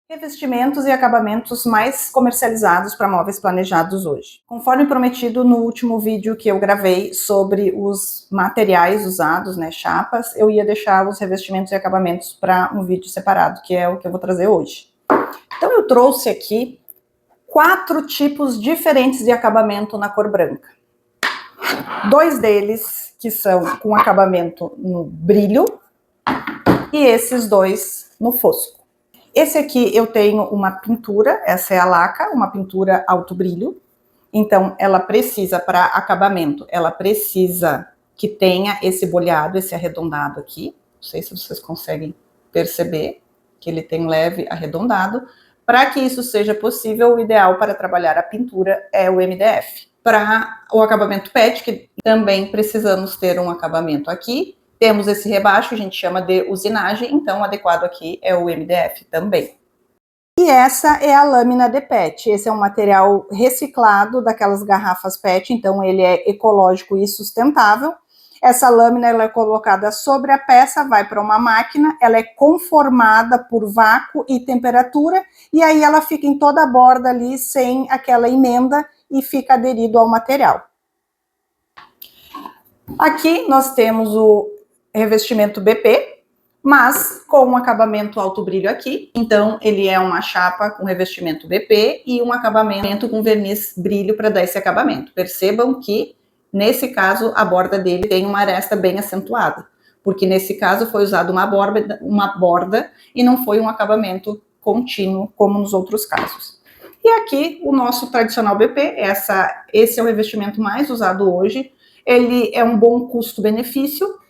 Revestimentos e acabamentos mais comercializados para móveis planejados hoje. Conforme prometido no último vídeo que eu gravei sobre os materiais usados, né, chapas, eu ia deixar os revestimentos e acabamentos para um vídeo separado, que é o que eu vou trazer hoje. Então eu trouxe aqui 4 tipos diferentes de acabamento na cor branca. 2 deles que são com acabamento no brilho e esses 2 no fosco. Esse aqui eu tenho uma pintura, essa é a laca, uma pintura alto brilho. Então, ela precisa, para acabamento, ela precisa que tenha esse bolhado, esse arredondado aqui. Não sei se vocês conseguem perceber que ele tem leve arredondado. Para que isso seja possível, o ideal para trabalhar a pintura é o MDF. Para o acabamento PET, que também precisamos ter um acabamento aqui, temos esse rebaixo, que a gente chama de usinagem, então o adequado aqui é o MDF também. E essa é a lâmina de PET, esse é um material reciclado daquelas garrafas PET, então ele é ecológico e sustentável. Essa lâmina ela é colocada sobre a peça, vai para uma máquina, ela é conformada por vácuo e temperatura, e aí ela fica em toda a borda ali, sem aquela emenda, e fica aderido ao material. Aqui nós temos o revestimento BP, mas com um acabamento alto brilho aqui. Então, ele é uma chapa com revestimento BP e um acabamento com verniz brilho para dar esse acabamento. Percebam que, nesse caso, a borda dele tem uma aresta bem acentuada, porque nesse caso foi usado uma borda e não foi um acabamento contínuo, como nos outros casos. E aqui, o nosso tradicional BP, esse é o revestimento mais usado hoje. Ele é um bom custo-benefício,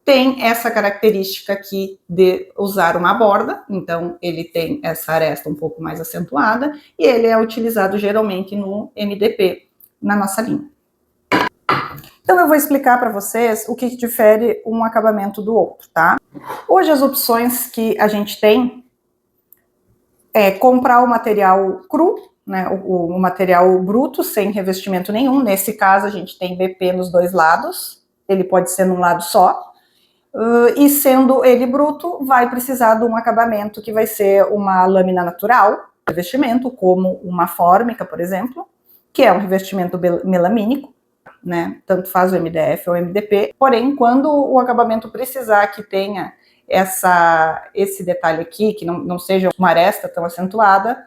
tem essa característica aqui de usar uma borda, então ele tem essa aresta um pouco mais acentuada, e ele é utilizado geralmente no MDP, na nossa linha. Então eu vou explicar para vocês o que difere um acabamento do outro, tá? Hoje as opções que a gente tem é comprar o material cru, né, o material bruto, sem revestimento nenhum. Nesse caso a gente tem BP nos 2 lados, ele pode ser num lado só, e sendo ele bruto, vai precisar de um acabamento que vai ser uma lâmina natural, revestimento, como uma fórmica, por exemplo, que é um revestimento melamínico, né? Tanto faz o MDF ou o MDP. Porém, quando o acabamento precisar que tenha esse detalhe aqui, que não seja uma aresta tão acentuada,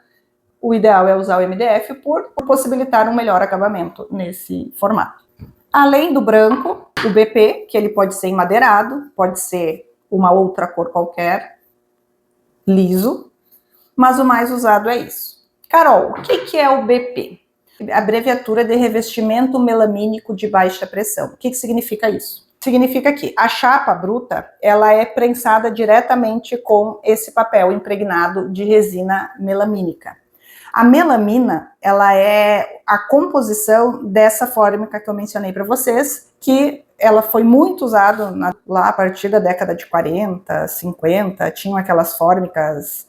o ideal é usar o MDF por possibilitar um melhor acabamento nesse formato. Além do branco, o BP, que ele pode ser emadeirado, pode ser uma outra cor qualquer, liso, mas o mais usado é isso. Carol, o que é o BP? Abreviatura de revestimento melamínico de baixa pressão. O que significa isso? Significa que a chapa bruta, ela é prensada diretamente com esse papel impregnado de resina melamínica. A melamina, ela é a composição dessa fórmica que eu mencionei para vocês, que ela foi muito usada lá a partir da década de 40, 50, tinham aquelas fórmicas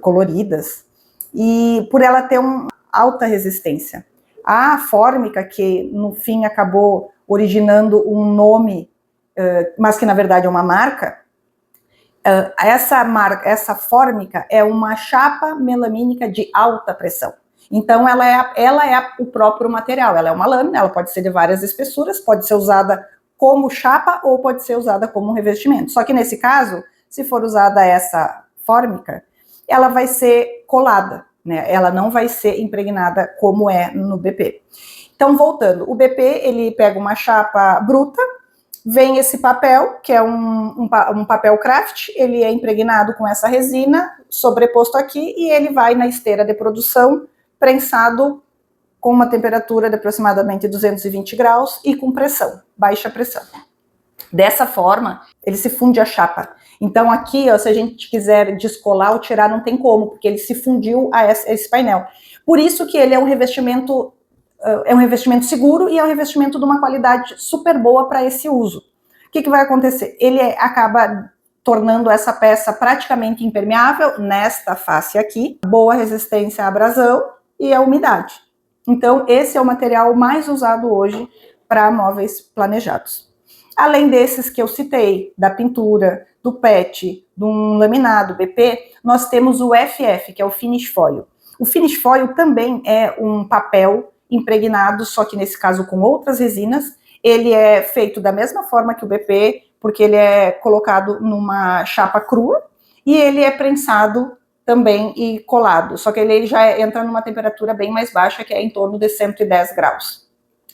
coloridas, e por ela ter uma alta resistência. A fórmica, que no fim acabou originando um nome, mas que na verdade é uma marca, essa fórmica é uma chapa melamínica de alta pressão. Então ela é o próprio material, ela é uma lâmina, ela pode ser de várias espessuras, pode ser usada como chapa ou pode ser usada como um revestimento. Só que nesse caso, se for usada essa fórmica, ela vai ser colada, né? Ela não vai ser impregnada como é no BP. Então, voltando, o BP, ele pega uma chapa bruta, vem esse papel, que é um papel craft, ele é impregnado com essa resina, sobreposto aqui, e ele vai na esteira de produção, prensado com uma temperatura de aproximadamente 220 graus e com pressão, baixa pressão. Dessa forma, ele se funde a chapa. Então aqui, ó, se a gente quiser descolar ou tirar, não tem como, porque ele se fundiu a esse painel. Por isso que ele é um revestimento seguro e é um revestimento de uma qualidade super boa para esse uso. O que vai acontecer? Ele acaba tornando essa peça praticamente impermeável nesta face aqui, boa resistência à abrasão e à umidade. Então, esse é o material mais usado hoje para móveis planejados. Além desses que eu citei, da pintura, do PET, de um laminado BP, nós temos o FF, que é o Finish Foil. O Finish Foil também é um papel impregnado, só que nesse caso com outras resinas. Ele é feito da mesma forma que o BP, porque ele é colocado numa chapa crua e ele é prensado também e colado, só que ele já entra numa temperatura bem mais baixa, que é em torno de 110 graus.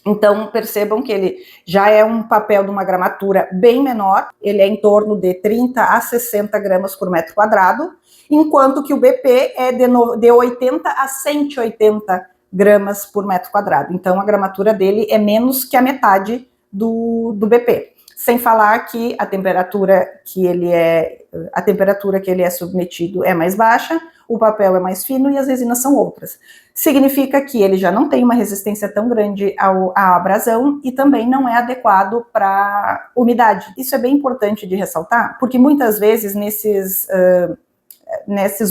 Então, percebam que ele já é um papel de uma gramatura bem menor, ele é em torno de 30 a 60 gramas por metro quadrado, enquanto que o BP é de 80 a 180 gramas por metro quadrado. Então, a gramatura dele é menos que a metade do BP. Sem falar que a temperatura que ele é submetido é mais baixa, o papel é mais fino e as resinas são outras. Significa que ele já não tem uma resistência tão grande à abrasão e também não é adequado para umidade. Isso é bem importante de ressaltar, porque muitas vezes nesses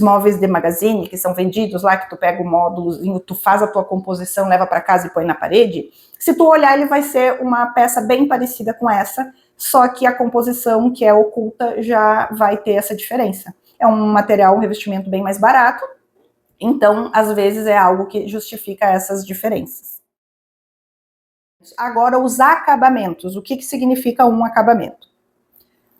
móveis de magazine que são vendidos lá, que tu pega o módulo, tu faz a tua composição, leva para casa e põe na parede, se tu olhar ele vai ser uma peça bem parecida com essa, só que a composição que é oculta já vai ter essa diferença. É um material, um revestimento bem mais barato, então às vezes é algo que justifica essas diferenças. Agora os acabamentos, o que significa um acabamento?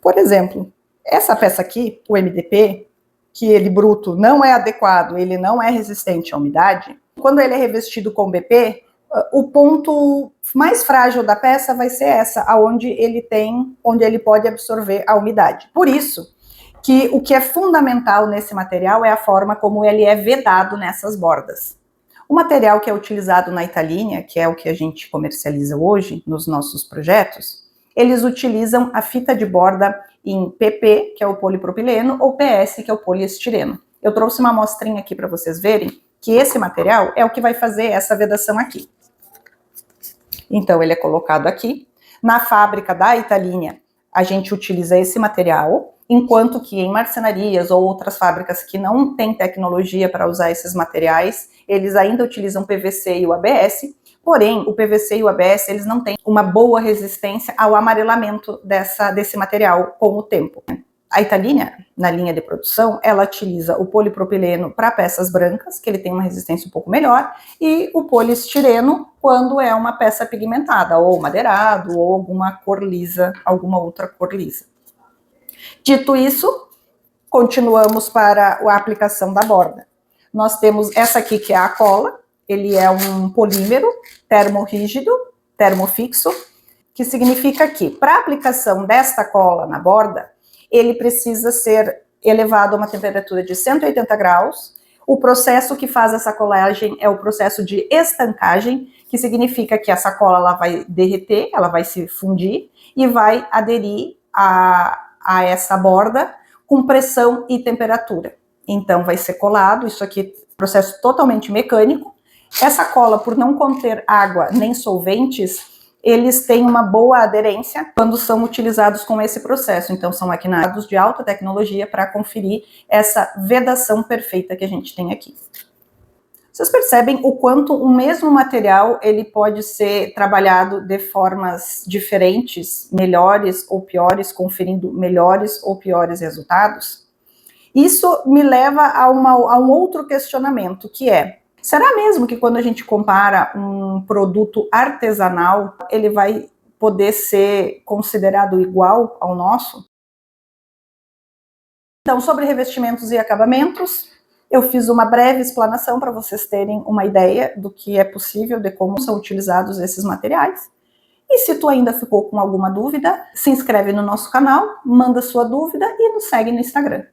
Por exemplo, essa peça aqui, o MDP, que ele bruto não é adequado, ele não é resistente à umidade, quando ele é revestido com BP, o ponto mais frágil da peça vai ser essa, onde ele pode absorver a umidade. Por isso que o que é fundamental nesse material é a forma como ele é vedado nessas bordas. O material que é utilizado na Italínia, que é o que a gente comercializa hoje nos nossos projetos, eles utilizam a fita de borda em PP, que é o polipropileno, ou PS, que é o poliestireno. Eu trouxe uma amostrinha aqui para vocês verem que esse material é o que vai fazer essa vedação aqui. Então, ele é colocado aqui. Na fábrica da Italínia, a gente utiliza esse material, enquanto que em marcenarias ou outras fábricas que não têm tecnologia para usar esses materiais, eles ainda utilizam PVC e o ABS, porém, o PVC e o ABS, eles não têm uma boa resistência ao amarelamento desse material com o tempo. A Italínia, na linha de produção, ela utiliza o polipropileno para peças brancas, que ele tem uma resistência um pouco melhor, e o poliestireno quando é uma peça pigmentada, ou madeirado, ou alguma cor lisa, alguma outra cor lisa. Dito isso, continuamos para a aplicação da borda. Nós temos essa aqui que é a cola, ele é um polímero termorrígido, termofixo, que significa que para a aplicação desta cola na borda, ele precisa ser elevado a uma temperatura de 180 graus. O processo que faz essa colagem é o processo de estancagem, que significa que essa cola ela vai derreter, ela vai se fundir e vai aderir a essa borda com pressão e temperatura. Então vai ser colado, isso aqui é um processo totalmente mecânico. Essa cola, por não conter água nem solventes, eles têm uma boa aderência quando são utilizados com esse processo. Então, são maquinados de alta tecnologia para conferir essa vedação perfeita que a gente tem aqui. Vocês percebem o quanto o mesmo material ele pode ser trabalhado de formas diferentes, melhores ou piores, conferindo melhores ou piores resultados? Isso me leva a um outro questionamento, que é: será mesmo que quando a gente compara um produto artesanal, ele vai poder ser considerado igual ao nosso? Então, sobre revestimentos e acabamentos, eu fiz uma breve explanação para vocês terem uma ideia do que é possível, de como são utilizados esses materiais. E se tu ainda ficou com alguma dúvida, se inscreve no nosso canal, manda sua dúvida e nos segue no Instagram.